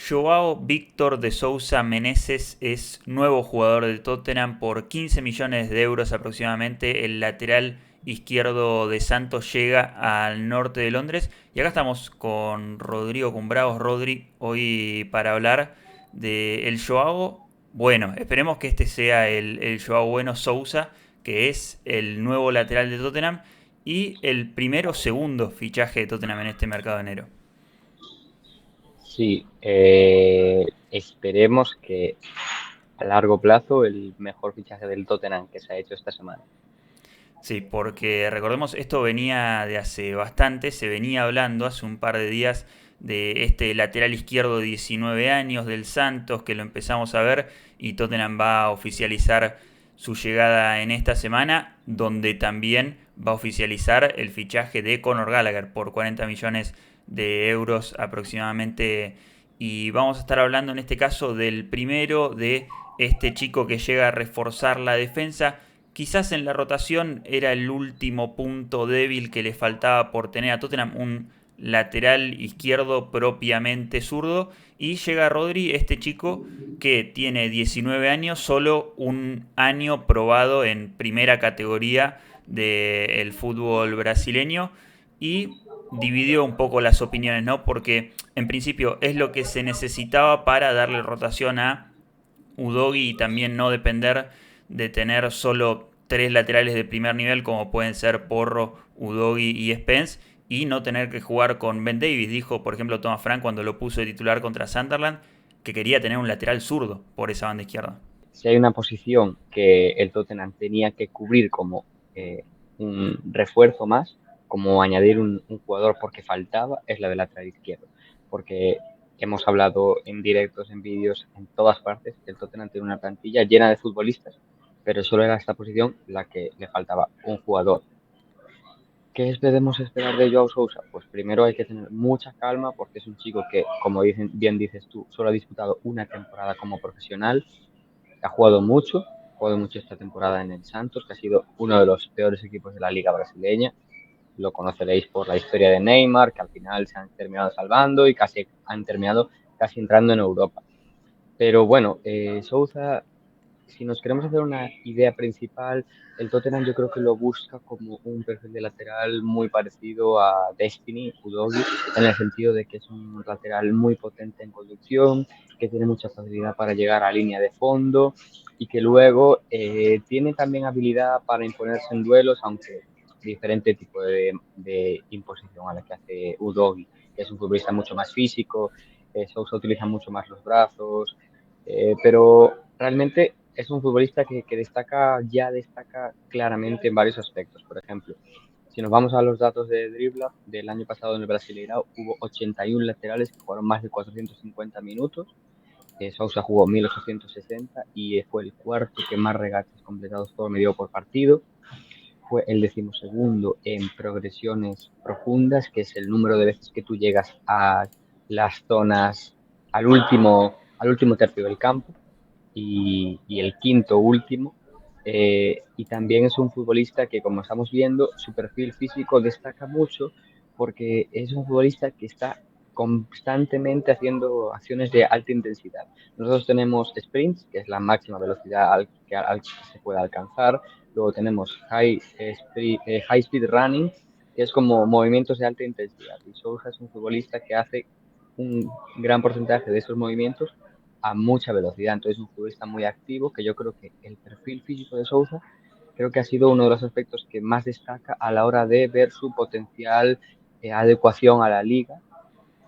Joao Víctor de Sousa Meneses es nuevo jugador del Tottenham por 15 millones de euros aproximadamente. El lateral izquierdo de Santos llega al norte de Londres. Y acá estamos con Rodrigo Cumbraos. Rodri, hoy para hablar de el Joao. Bueno, esperemos que este sea el Joao Bueno Sousa, que es el nuevo lateral de Tottenham y el primero o segundo fichaje de Tottenham en este mercado de enero. Sí, esperemos que a largo plazo el mejor fichaje del Tottenham que se ha hecho esta semana. Sí, porque recordemos, esto venía de hace bastante, se venía hablando hace un par de días de este lateral izquierdo de 19 años del Santos, que lo empezamos a ver y Tottenham va a oficializar su llegada en esta semana, donde también va a oficializar el fichaje de Conor Gallagher por 40 millones de euros aproximadamente. Y vamos a estar hablando en este caso del primero, de este chico que llega a reforzar la defensa. Quizás en la rotación era el último punto débil que le faltaba por tener a Tottenham un lateral izquierdo propiamente zurdo. Y llega Rodri, este chico que tiene 19 años, solo un año probado en primera categoría del fútbol brasileño. Y dividió un poco las opiniones, ¿no? Porque en principio es lo que se necesitaba para darle rotación a Udogi y también no depender de tener solo tres laterales de primer nivel como pueden ser Porro, Udogi y Spence y no tener que jugar con Ben Davis. Dijo, por ejemplo, Thomas Frank cuando lo puso de titular contra Sunderland que quería tener un lateral zurdo por esa banda izquierda. Si hay una posición que el Tottenham tenía que cubrir como eh, un refuerzo más, como añadir un jugador porque faltaba, es la de lateral izquierdo. Porque hemos hablado en directos, en vídeos, en todas partes, que el Tottenham tiene una plantilla llena de futbolistas, pero solo era esta posición la que le faltaba un jugador. ¿Qué debemos esperar de Joao Sousa? Pues primero hay que tener mucha calma porque es un chico que, como bien dices tú, solo ha disputado una temporada como profesional, ha jugado mucho esta temporada en el Santos, que ha sido uno de los peores equipos de la liga brasileña. Lo conoceréis por la historia de Neymar, que al final se han terminado salvando y casi han terminado casi entrando en Europa. Pero bueno, Sousa, si nos queremos hacer una idea principal, el Tottenham yo creo que lo busca como un perfil de lateral muy parecido a Destiny, Udogi, en el sentido de que es un lateral muy potente en conducción, que tiene mucha facilidad para llegar a línea de fondo y que luego tiene también habilidad para imponerse en duelos, aunque diferente tipo de imposición a la que hace Udogi, que es un futbolista mucho más físico, Sousa utiliza mucho más los brazos, pero realmente es un futbolista que destaca claramente en varios aspectos. Por ejemplo, si nos vamos a los datos de Dribbler del año pasado en el Brasileirao, hubo 81 laterales que jugaron más de 450 minutos. Sousa jugó 1860 y fue el cuarto que más regates completados por medio por partido. Fue el decimosegundo en progresiones profundas, que es el número de veces que tú llegas a las zonas, al último tercio del campo y el quinto último. Y también es un futbolista que, como estamos viendo, su perfil físico destaca mucho porque es un futbolista que está constantemente haciendo acciones de alta intensidad. Nosotros tenemos sprints, que es la máxima velocidad al que se puede alcanzar. Luego tenemos high speed running, que es como movimientos de alta intensidad. Y Sousa es un futbolista que hace un gran porcentaje de esos movimientos a mucha velocidad. Entonces, es un futbolista muy activo que yo creo que el perfil físico de Sousa creo que ha sido uno de los aspectos que más destaca a la hora de ver su potencial adecuación a la liga,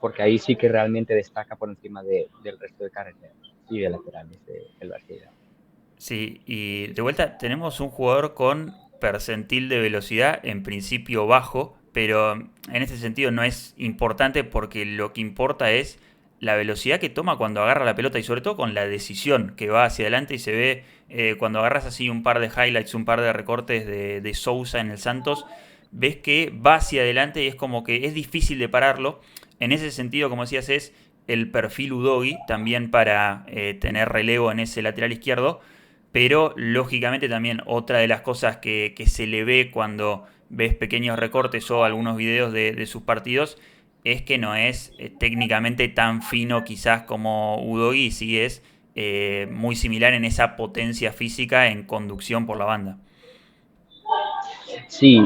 porque ahí sí que realmente destaca por encima del resto de carreteros y de laterales del Brasil. Sí, y de vuelta tenemos un jugador con percentil de velocidad en principio bajo, pero en este sentido no es importante porque lo que importa es la velocidad que toma cuando agarra la pelota y sobre todo con la decisión que va hacia adelante y se ve cuando agarras así un par de highlights, un par de recortes de Sousa en el Santos, ves que va hacia adelante y es como que es difícil de pararlo. En ese sentido, como decías, es el perfil Udogi también para tener relevo en ese lateral izquierdo, pero lógicamente también otra de las cosas que se le ve cuando ves pequeños recortes o algunos videos de sus partidos es que no es técnicamente tan fino quizás como Udogie, sí es muy similar en esa potencia física en conducción por la banda. Sí,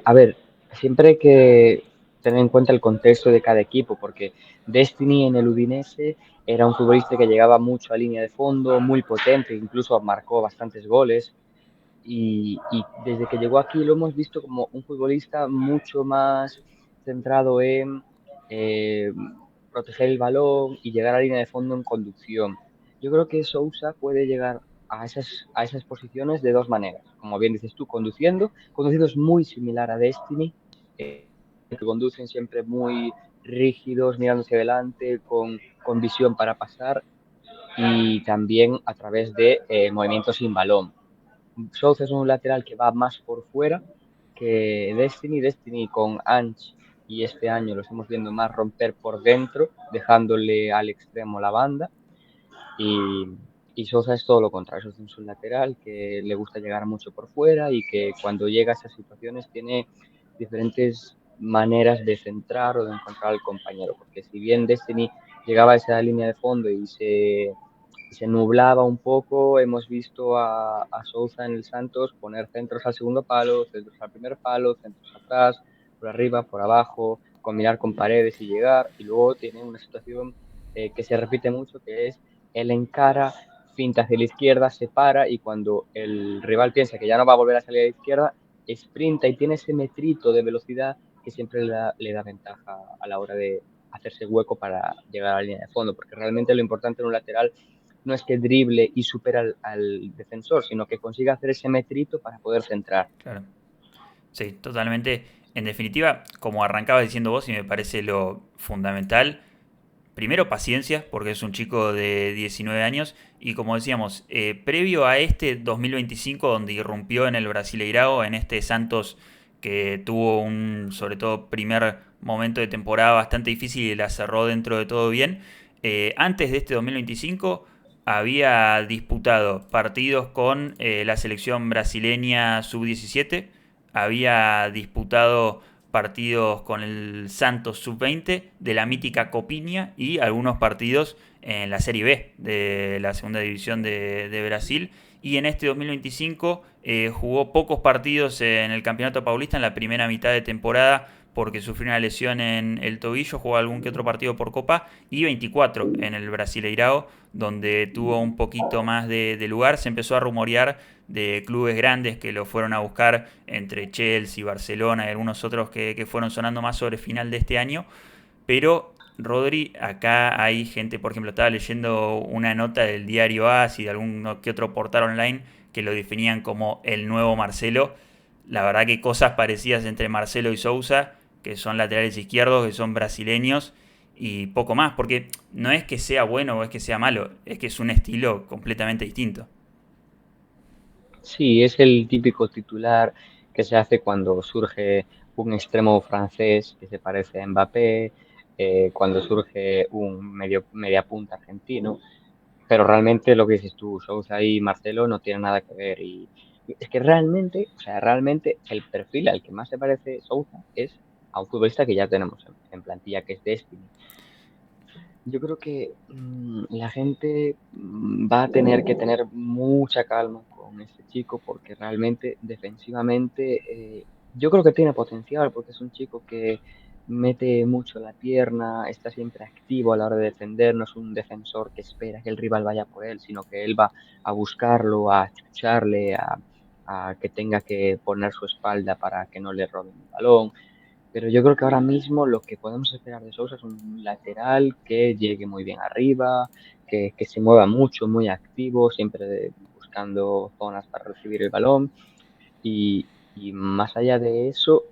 a ver, siempre hay que tener en cuenta el contexto de cada equipo, porque Destiny en el Udinese era un futbolista que llegaba mucho a línea de fondo, muy potente, incluso marcó bastantes goles. Y desde que llegó aquí lo hemos visto como un futbolista mucho más centrado en eh, proteger el balón y llegar a línea de fondo en conducción. Yo creo que Sousa puede llegar a esas posiciones de dos maneras. Como bien dices tú, conduciendo. Conduciendo es muy similar a Destiny, que conducen siempre muy rígidos, mirando hacia adelante, con visión para pasar y también a través de movimientos sin balón. South es un lateral que va más por fuera que Destiny. Destiny con Ange y este año lo estamos viendo más romper por dentro, dejándole al extremo la banda. Y, y Sosa es todo lo contrario. Sosa es un lateral que le gusta llegar mucho por fuera y que cuando llega a esas situaciones tiene diferentes maneras de centrar o de encontrar al compañero. Porque si bien Destiny llegaba a esa línea de fondo se nublaba un poco. Hemos visto a Sousa en el Santos poner centros al segundo palo, centros al primer palo, centros atrás, por arriba, por abajo, combinar con paredes y llegar. Y luego tiene una situación que se repite mucho, que es él encara, finta hacia la izquierda, se para y cuando el rival piensa que ya no va a volver a salir a la izquierda, sprinta y tiene ese metrito de velocidad que siempre le da ventaja a la hora de hacerse hueco para llegar a la línea de fondo, porque realmente lo importante en un lateral no es que drible y supera al defensor, sino que consiga hacer ese metrito para poder centrar. Claro. Sí, totalmente. En definitiva, como arrancaba diciendo vos, y me parece lo fundamental, primero paciencia, porque es un chico de 19 años, y como decíamos, previo a este 2025, donde irrumpió en el Brasileirao, en este Santos que tuvo un, sobre todo, primer momento de temporada bastante difícil y la cerró dentro de todo bien, antes de este 2025 había disputado partidos con la selección brasileña sub-17, había disputado partidos con el Santos sub-20 de la mítica Copinha y algunos partidos en la Serie B de la segunda división de Brasil. Y en este 2025 jugó pocos partidos en el Campeonato Paulista en la primera mitad de temporada porque sufrió una lesión en el tobillo, jugó algún que otro partido por Copa y 24 en el Brasileirao, donde tuvo un poquito más de lugar. Se empezó a rumorear de clubes grandes que lo fueron a buscar entre Chelsea, Barcelona y algunos otros que fueron sonando más sobre final de este año. Pero, Rodri, acá hay gente, por ejemplo, estaba leyendo una nota del diario AS y de algún que otro portal online que lo definían como el nuevo Marcelo. La verdad que cosas parecidas entre Marcelo y Sousa, que son laterales izquierdos, que son brasileños, y poco más, porque no es que sea bueno o es que sea malo, es que es un estilo completamente distinto. Sí, es el típico titular que se hace cuando surge un extremo francés que se parece a Mbappé, cuando surge un media punta argentino, pero realmente lo que dices tú, Sousa y Marcelo no tienen nada que ver y es que realmente, o sea, realmente el perfil al que más se parece Sousa es a un futbolista que ya tenemos en plantilla, que es Destiny. Yo creo que la gente va a tener que tener mucha calma con este chico porque realmente defensivamente yo creo que tiene potencial porque es un chico que mete mucho la pierna, está siempre activo a la hora de defender, no es un defensor que espera que el rival vaya por él, sino que él va a buscarlo, a chucharle, a que tenga que poner su espalda para que no le roben el balón. Pero yo creo que ahora mismo lo que podemos esperar de Sousa es un lateral que llegue muy bien arriba, que se mueva mucho, muy activo, siempre buscando zonas para recibir el balón. Y más allá de eso,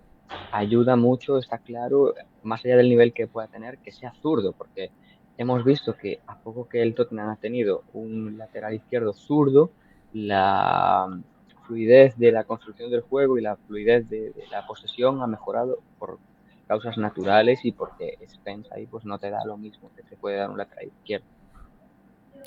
ayuda mucho, está claro, más allá del nivel que pueda tener, que sea zurdo, porque hemos visto que a poco que el Tottenham ha tenido un lateral izquierdo zurdo, la fluidez de la construcción del juego y la fluidez de la posesión ha mejorado por causas naturales y porque Spence ahí pues no te da lo mismo que te puede dar un lateral izquierdo.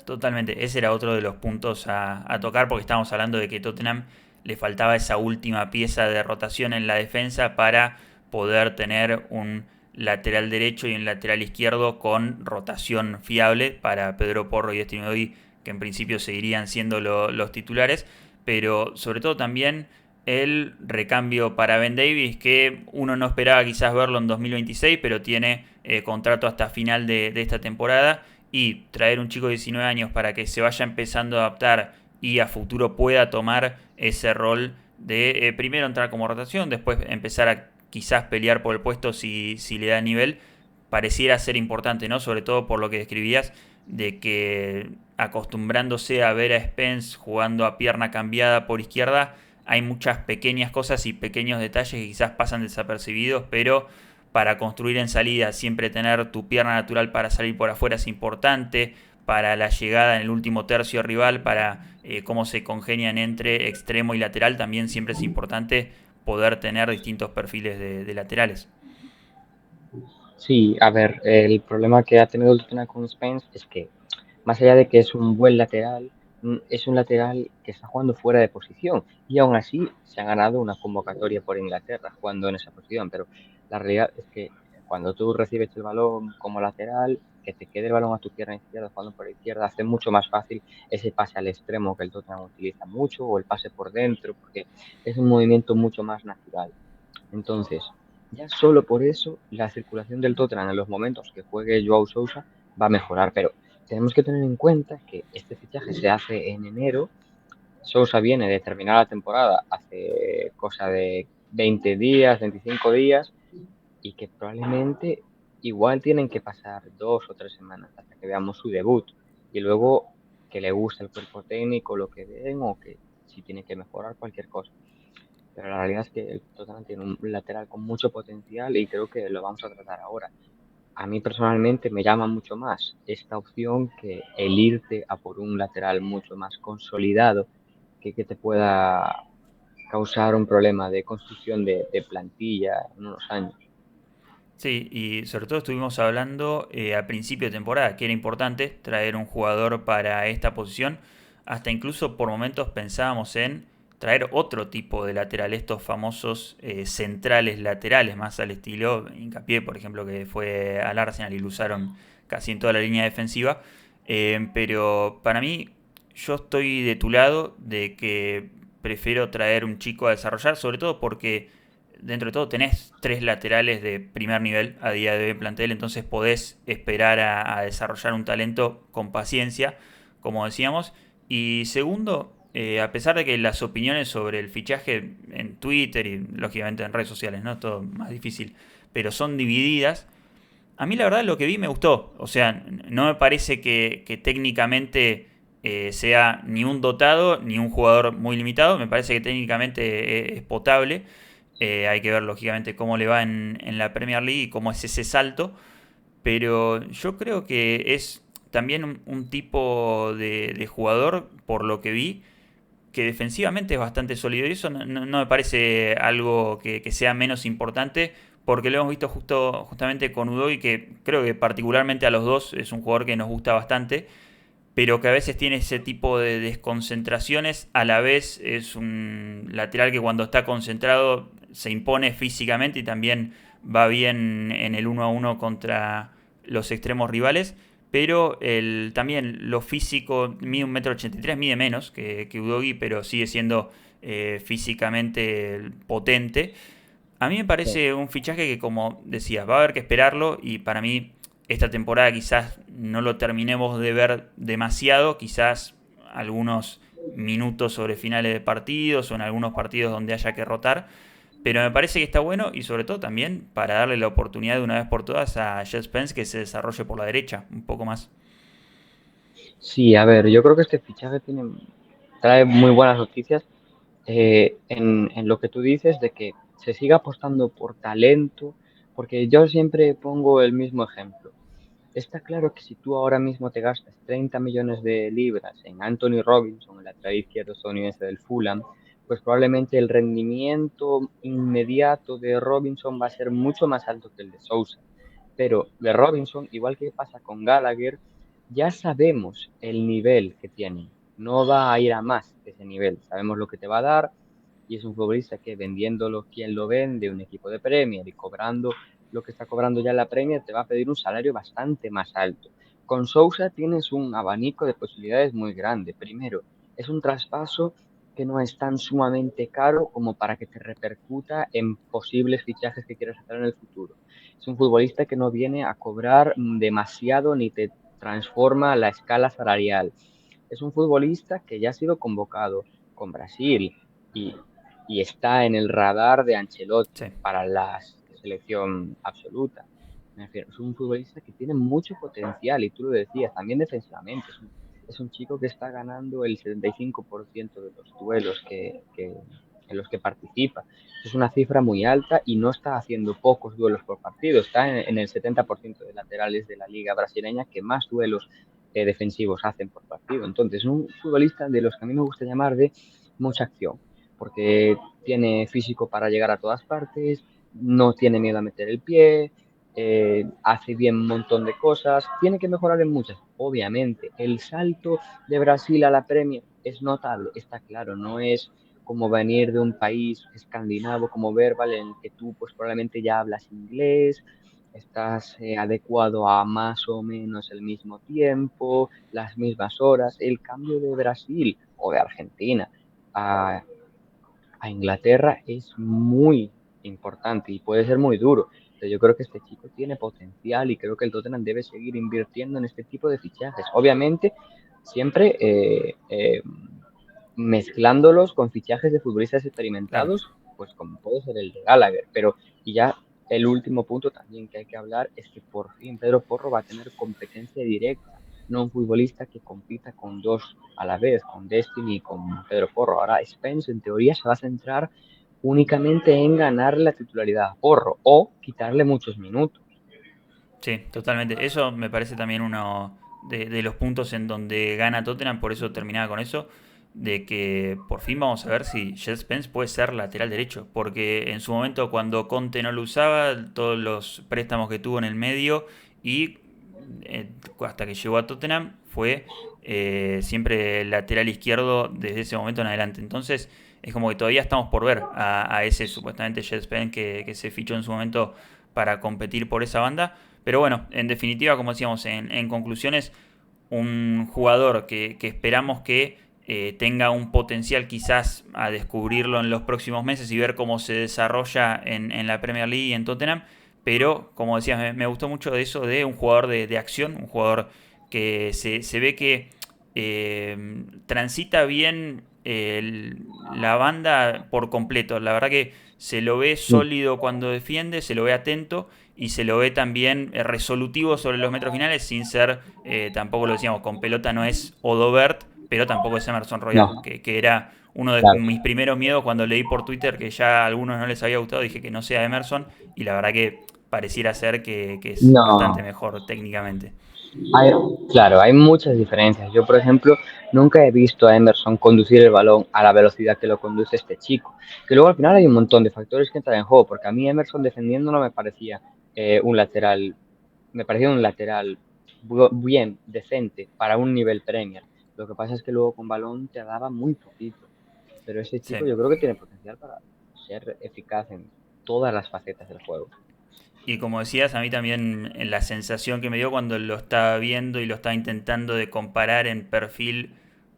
Totalmente, ese era otro de los puntos a tocar porque estábamos hablando de que Tottenham le faltaba esa última pieza de rotación en la defensa para poder tener un lateral derecho y un lateral izquierdo con rotación fiable para Pedro Porro y Destiny Udogi, que en principio seguirían siendo los titulares, pero sobre todo también el recambio para Ben Davis, que uno no esperaba quizás verlo en 2026, pero tiene contrato hasta final de esta temporada, y traer un chico de 19 años para que se vaya empezando a adaptar y a futuro pueda tomar ese rol de primero entrar como rotación, después empezar a quizás pelear por el puesto si le da nivel, pareciera ser importante, ¿no? Sobre todo por lo que describías, de que acostumbrándose a ver a Spence jugando a pierna cambiada por izquierda, hay muchas pequeñas cosas y pequeños detalles que quizás pasan desapercibidos, pero para construir en salida siempre tener tu pierna natural para salir por afuera es importante, para la llegada en el último tercio rival, para cómo se congenian entre extremo y lateral, también siempre es importante poder tener distintos perfiles de laterales. Sí, a ver, el problema que ha tenido el Tottenham con Spence es que, más allá de que es un buen lateral, es un lateral que está jugando fuera de posición y aún así se ha ganado una convocatoria por Inglaterra jugando en esa posición, pero la realidad es que cuando tú recibes el balón como lateral, que te quede el balón a tu pierna izquierda jugando por la izquierda, hace mucho más fácil ese pase al extremo que el Tottenham utiliza mucho o el pase por dentro, porque es un movimiento mucho más natural. Entonces, ya solo por eso la circulación del Tottenham en los momentos que juegue Joao Sousa va a mejorar, pero tenemos que tener en cuenta que este fichaje se hace en enero. Sousa viene de terminar la temporada hace cosa de 20 días, 25 días, y que probablemente igual tienen que pasar 2 o 3 semanas hasta que veamos su debut y luego que le guste el cuerpo técnico, lo que ven o que si tiene que mejorar cualquier cosa. Pero la realidad es que el Tottenham tiene un lateral con mucho potencial y creo que lo vamos a tratar ahora. A mí personalmente me llama mucho más esta opción que el irte a por un lateral mucho más consolidado que te pueda causar un problema de construcción de plantilla en unos años. Sí, y sobre todo estuvimos hablando a principio de temporada que era importante traer un jugador para esta posición. Hasta incluso por momentos pensábamos en traer otro tipo de lateral, estos famosos centrales laterales, más al estilo Hincapié, por ejemplo, que fue al Arsenal y lo usaron casi en toda la línea defensiva. Pero para mí, yo estoy de tu lado de que prefiero traer un chico a desarrollar, sobre todo porque dentro de todo tenés tres laterales de primer nivel a día de hoy en plantel, entonces podés esperar a desarrollar un talento con paciencia, como decíamos. Y segundo, a pesar de que las opiniones sobre el fichaje en Twitter y lógicamente en redes sociales, ¿no? Todo más difícil, pero son divididas. A mí la verdad lo que vi me gustó. O sea, no me parece que técnicamente sea ni un dotado ni un jugador muy limitado. Me parece que técnicamente es potable. Hay que ver lógicamente cómo le va en la Premier League y cómo es ese salto. Pero yo creo que es también un tipo de jugador, por lo que vi, que defensivamente es bastante sólido. Y eso no me parece algo que sea menos importante, porque lo hemos visto justamente con Udogi, que creo que particularmente a los dos es un jugador que nos gusta bastante, pero que a veces tiene ese tipo de desconcentraciones. A la vez es un lateral que cuando está concentrado se impone físicamente y también va bien en el 1 a 1 contra los extremos rivales. Pero también lo físico, mide 1,83 m, mide menos que Udogi, pero sigue siendo físicamente potente. A mí me Sí. parece un fichaje que, como decías, va a haber que esperarlo y para mí esta temporada quizás no lo terminemos de ver demasiado, quizás algunos minutos sobre finales de partidos o en algunos partidos donde haya que rotar, pero me parece que está bueno y sobre todo también para darle la oportunidad de una vez por todas a Jet Spence que se desarrolle por la derecha un poco más. Sí, a ver, yo creo que este fichaje trae muy buenas noticias en lo que tú dices de que se siga apostando por talento, porque yo siempre pongo el mismo ejemplo. Está claro que si tú ahora mismo te gastas 30 millones de libras en Anthony Robinson, el lateral izquierdo estadounidense del Fulham, pues probablemente el rendimiento inmediato de Robinson va a ser mucho más alto que el de Sousa. Pero de Robinson, igual que pasa con Gallagher, ya sabemos el nivel que tiene. No va a ir a más ese nivel. Sabemos lo que te va a dar y es un futbolista que vendiéndolo quien lo vende, un equipo de Premier y cobrando lo que está cobrando ya la Premier, te va a pedir un salario bastante más alto. Con Sousa tienes un abanico de posibilidades muy grande. Primero, es un traspaso que no es tan sumamente caro como para que te repercuta en posibles fichajes que quieras hacer en el futuro. Es un futbolista que no viene a cobrar demasiado ni te transforma la escala salarial. Es un futbolista que ya ha sido convocado con Brasil y, y está en el radar de Ancelotti Sí, para la selección absoluta. Me refiero, es un futbolista que tiene mucho potencial y tú lo decías, también defensivamente. Es un chico que está ganando el 75% de los duelos en los que participa. Es una cifra muy alta y no está haciendo pocos duelos por partido. Está en el 70% de laterales de la liga brasileña que más duelos defensivos hacen por partido. Entonces, un futbolista de los que a mí me gusta llamar de mucha acción, porque tiene físico para llegar a todas partes, no tiene miedo a meter el pie, hace bien un montón de cosas, tiene que mejorar en muchas, obviamente. El salto de Brasil a la Premier es notable, está claro, no es como venir de un país escandinavo como Verbal en el que tú pues probablemente ya hablas inglés, estás adecuado a más o menos el mismo tiempo, las mismas horas. El cambio de Brasil o de Argentina a, a Inglaterra es muy importante y puede ser muy duro. Pero yo creo que este chico tiene potencial y creo que el Tottenham debe seguir invirtiendo en este tipo de fichajes. Obviamente, siempre mezclándolos con fichajes de futbolistas claro. experimentados, pues como puede ser el de Gallagher. Pero, y ya el último punto también que hay que hablar es que por fin Pedro Porro va a tener competencia directa, no un futbolista que compita con dos a la vez, con Destiny y con Pedro Porro. Ahora Spence en teoría se va a centrar únicamente en ganar la titularidad a Porro o quitarle muchos minutos. Sí, totalmente. Eso me parece también uno de los puntos en donde gana Tottenham, por eso terminaba con eso, de que por fin vamos a ver si Jet Spence puede ser lateral derecho, porque en su momento cuando Conte no lo usaba, todos los préstamos que tuvo en el medio y hasta que llegó a Tottenham fue siempre lateral izquierdo desde ese momento en adelante. Entonces es como que todavía estamos por ver a ese supuestamente Jet Spence que se fichó en su momento para competir por esa banda. Pero bueno, en definitiva, como decíamos, en conclusiones, un jugador que esperamos que tenga un potencial quizás a descubrirlo en los próximos meses y ver cómo se desarrolla en la Premier League y en Tottenham. Pero, como decías, me gustó mucho de eso de un jugador de acción, un jugador que se ve que transita bien la banda por completo. La verdad que se lo ve sólido cuando defiende, se lo ve atento y se lo ve también resolutivo sobre los metros finales sin ser, tampoco lo decíamos, con pelota no es Odobert, pero tampoco es Emerson Royal, No, que era uno de claro. mis primeros miedos cuando leí por Twitter que ya a algunos no les había gustado, dije que no sea Emerson y la verdad que pareciera ser que es bastante No, mejor técnicamente. hay, claro, hay muchas diferencias. Yo, por ejemplo, nunca he visto a Emerson conducir el balón a la velocidad que lo conduce este chico. Que luego al final hay un montón de factores que entran en juego, porque a mí Emerson defendiendo no me parecía un lateral, me parecía un lateral bien, decente, para un nivel Premier. Lo que pasa es que luego con balón te daba muy poquito. Pero ese Sí. chico yo creo que tiene potencial para ser eficaz en todas las facetas del juego. Y como decías, a mí también la sensación que me dio cuando lo estaba viendo y lo estaba intentando de comparar en perfil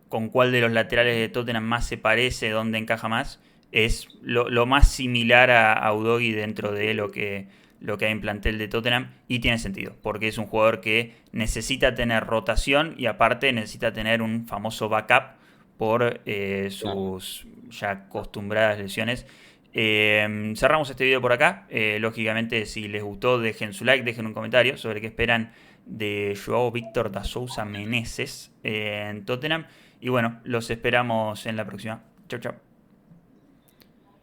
con cuál de los laterales de Tottenham más se parece, dónde encaja más, es lo más similar a Udogi dentro de lo que hay en plantel de Tottenham y tiene sentido, porque es un jugador que necesita tener rotación y aparte necesita tener un famoso backup por Claro. sus ya acostumbradas lesiones. Cerramos este video por acá. Lógicamente, si les gustó, dejen su like, dejen un comentario sobre qué esperan de Joao Víctor da Sousa Meneses en Tottenham. Y bueno, los esperamos en la próxima. Chau, chau.